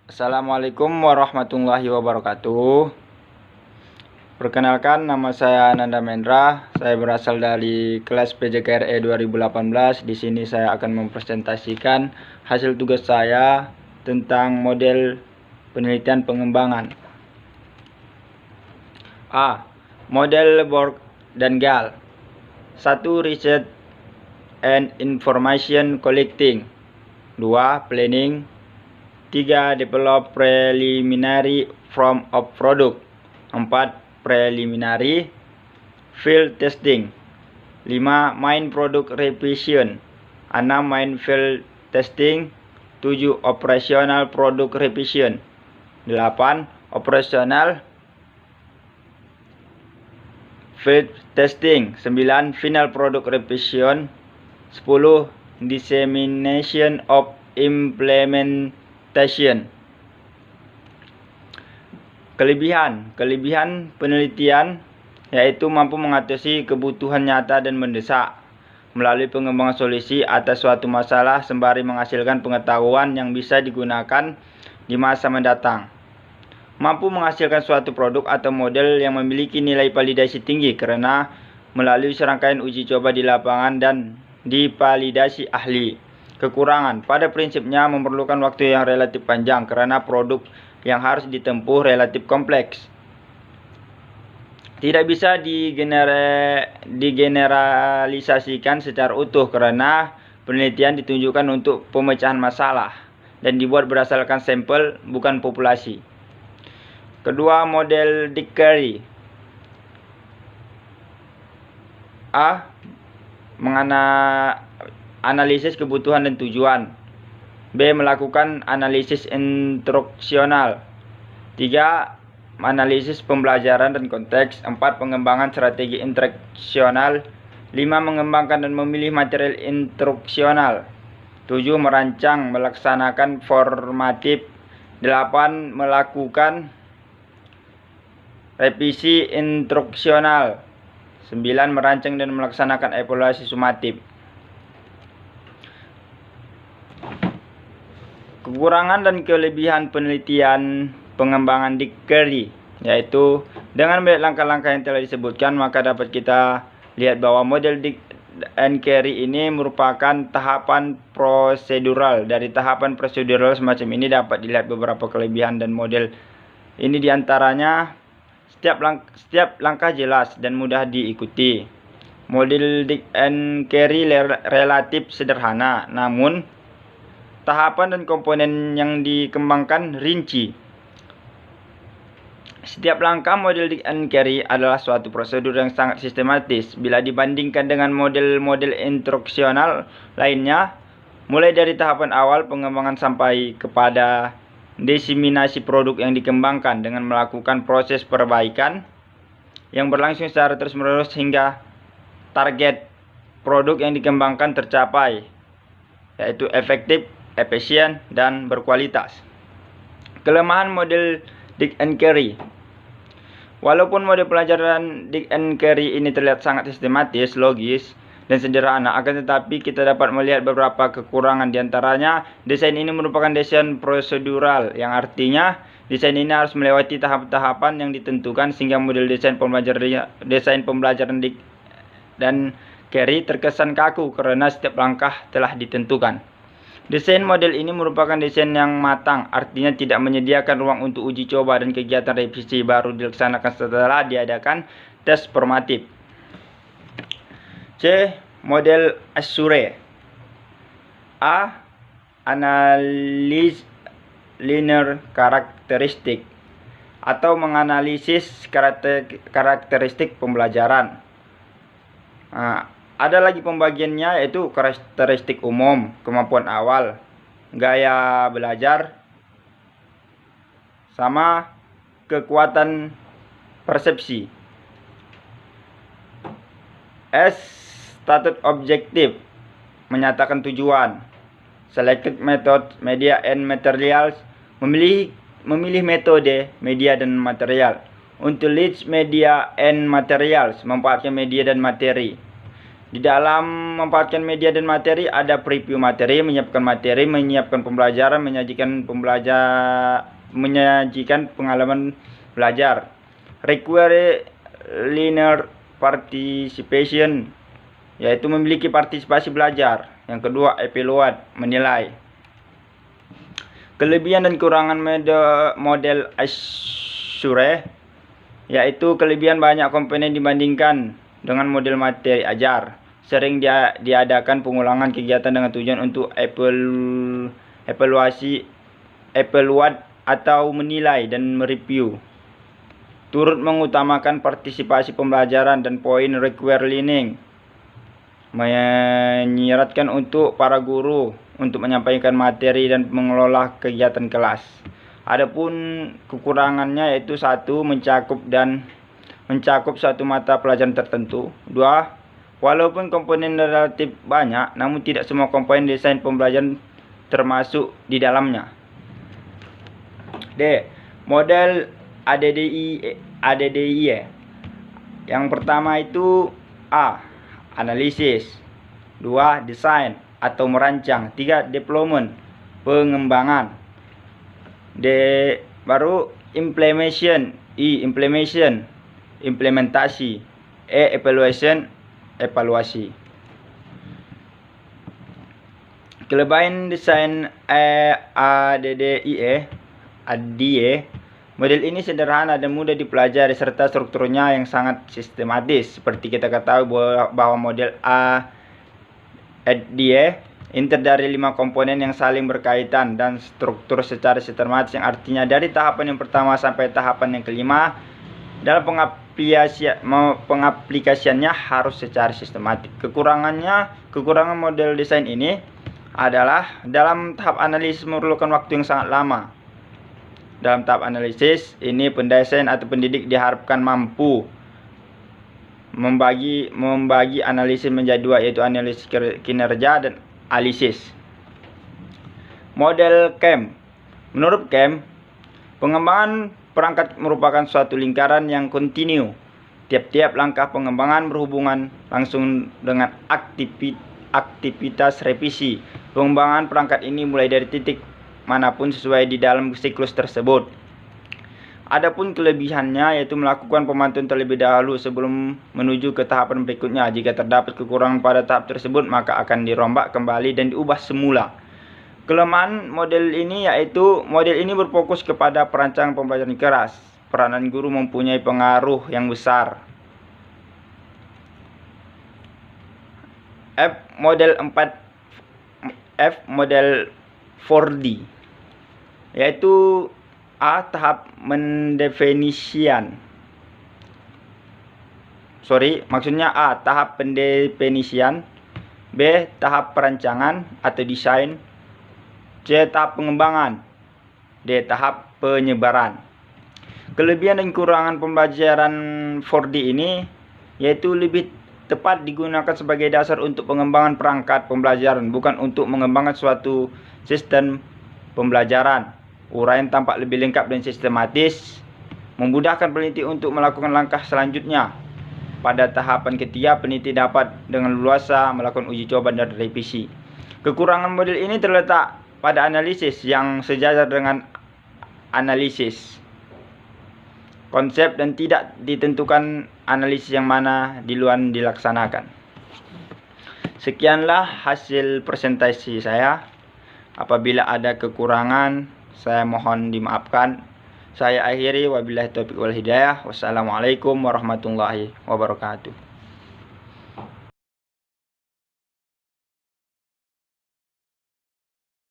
Assalamualaikum warahmatullahi wabarakatuh. Perkenalkan, nama saya Ananda Mendra. Saya berasal dari kelas PJKRE 2018. Di sini saya akan mempresentasikan hasil tugas saya tentang model penelitian pengembangan. A. Model Borg dan Gale. 1. Research and Information Collecting. 2. Planning. 3. Develop preliminary form of product. 4. Preliminary field testing. 5. Main product revision. 6. Main field testing. 7. Operational product revision. 8. Operational field testing. 9. Final product revision. 10. Dissemination of implementation. Kelebihan penelitian yaitu mampu mengatasi kebutuhan nyata dan mendesak melalui pengembangan solusi atas suatu masalah sembari menghasilkan pengetahuan yang bisa digunakan di masa mendatang. Mampu menghasilkan suatu produk atau model yang memiliki nilai validasi tinggi karena melalui serangkaian uji coba di lapangan dan divalidasi ahli. Kekurangan pada prinsipnya memerlukan waktu yang relatif panjang karena produk yang harus ditempuh relatif kompleks. Tidak bisa digeneralisasikan secara utuh karena penelitian ditunjukkan untuk pemecahan masalah dan dibuat berdasarkan sampel bukan populasi. Kedua, model Dick-Carey. A. Analisis kebutuhan dan tujuan. B. Melakukan analisis instruksional. 3. Analisis pembelajaran dan konteks. 4. Pengembangan strategi instruksional. 5. Mengembangkan dan memilih material instruksional. 7. Merancang, melaksanakan formatif. 8. Melakukan revisi instruksional. 9. Merancang dan melaksanakan evaluasi sumatif. Kekurangan dan kelebihan penelitian pengembangan Dick-Carey yaitu dengan melihat langkah-langkah yang telah disebutkan, maka dapat kita lihat bahwa model Dick-Carey ini merupakan tahapan prosedural. Dari tahapan prosedural semacam ini dapat dilihat beberapa kelebihan dan model ini diantaranya setiap langkah jelas dan mudah diikuti. Model Dick-Carey relatif sederhana, namun tahapan dan komponen yang dikembangkan rinci. Setiap langkah model Dick-Carey adalah suatu prosedur yang sangat sistematis bila dibandingkan dengan model-model instruksional lainnya, mulai dari tahapan awal pengembangan sampai kepada diseminasi produk yang dikembangkan dengan melakukan proses perbaikan yang berlangsung secara terus-menerus hingga target produk yang dikembangkan tercapai, yaitu efektif, efisien, dan berkualitas. Kelemahan model Dick-Carey. Walaupun model pelajaran Dick-Carey ini terlihat sangat sistematis, logis, dan sederhana, akan tetapi kita dapat melihat beberapa kekurangan. Di antaranya, desain ini merupakan desain prosedural, yang artinya desain ini harus melewati tahap-tahapan yang ditentukan sehingga model desain pembelajaran Dick-Carey terkesan kaku karena setiap langkah telah ditentukan. Desain model ini merupakan desain yang matang, artinya tidak menyediakan ruang untuk uji coba dan kegiatan revisi baru dilaksanakan setelah diadakan tes formatif. C. Model Azure. A. Analis linear karakteristik atau menganalisis karakteristik pembelajaran. Ada lagi pembagiannya, yaitu karakteristik umum, kemampuan awal, gaya belajar, sama kekuatan persepsi. S. Status objektif, menyatakan tujuan. Selected method, media and materials, memilih metode, media dan material. Untuk lead media and materials, memanfaatkan media dan materi. Di dalam memanfaatkan media dan materi ada preview materi, menyiapkan pembelajaran, menyajikan pengalaman belajar. Require linear participation, yaitu memiliki partisipasi belajar. Yang kedua, evaluate, menilai. Kelebihan dan kekurangan model Azure, yaitu kelebihan banyak komponen dibandingkan dengan model materi ajar. Sering diadakan pengulangan kegiatan dengan tujuan untuk evaluate atau menilai dan mereview. Turut mengutamakan partisipasi pembelajaran dan poin require learning. Menyiratkan untuk para guru untuk menyampaikan materi dan mengelola kegiatan kelas. Adapun kekurangannya yaitu 1. Mencakup suatu mata pelajaran tertentu. 2. Walaupun komponen relatif banyak, namun tidak semua komponen desain pembelajaran termasuk di dalamnya. D. Model ADDIE. Yang pertama itu A. Analisis. 2. Desain atau merancang. 3. Deployment, pengembangan. Baru implementation. I. Implementasi. E. Evaluasi. Kelebihan desain ADDIE. Model ini sederhana dan mudah dipelajari serta strukturnya yang sangat sistematis. Seperti kita ketahui bahwa model ADDIE ini terdiri dari 5 komponen yang saling berkaitan dan struktur secara sistematis, yang artinya dari tahapan yang pertama sampai tahapan yang kelima dalam pengaplikasiannya harus secara sistematis. Kekurangan model desain ini adalah dalam tahap analisis memerlukan waktu yang sangat lama. Dalam tahap analisis ini, pendesain atau pendidik diharapkan mampu membagi analisis menjadi 2, yaitu analisis kinerja dan analisis. Model CAM. Menurut CAM, pengembangan perangkat merupakan suatu lingkaran yang kontinu. Tiap-tiap langkah pengembangan berhubungan langsung dengan aktivitas revisi. Pengembangan perangkat ini mulai dari titik manapun sesuai di dalam siklus tersebut. Adapun kelebihannya yaitu melakukan pemantauan terlebih dahulu sebelum menuju ke tahapan berikutnya. Jika terdapat kekurangan pada tahap tersebut, maka akan dirombak kembali dan diubah semula. Kelemahan model ini yaitu model ini berfokus kepada perancangan pembelajaran keras. Peranan guru mempunyai pengaruh yang besar. F model 4D, yaitu A. Tahap pendefinisian. Tahap pendefinisian. B. Tahap perancangan atau desain. C. Tahap pengembangan. D. Tahap penyebaran. Kelebihan dan kekurangan pembelajaran 4D ini yaitu lebih tepat digunakan sebagai dasar untuk pengembangan perangkat pembelajaran, bukan untuk mengembangkan suatu sistem pembelajaran. Uraian tampak lebih lengkap dan sistematis, memudahkan peneliti untuk melakukan langkah selanjutnya. Pada tahapan ketiga, peneliti dapat dengan leluasa melakukan uji coba dan revisi. Kekurangan model ini terletak pada analisis yang sejajar dengan analisis konsep dan tidak ditentukan analisis yang mana duluan dilaksanakan. Sekianlah hasil presentasi saya. Apabila ada kekurangan, saya mohon dimaafkan. Saya akhiri, wabillahi taufiq wal hidayah. Wassalamualaikum warahmatullahi wabarakatuh.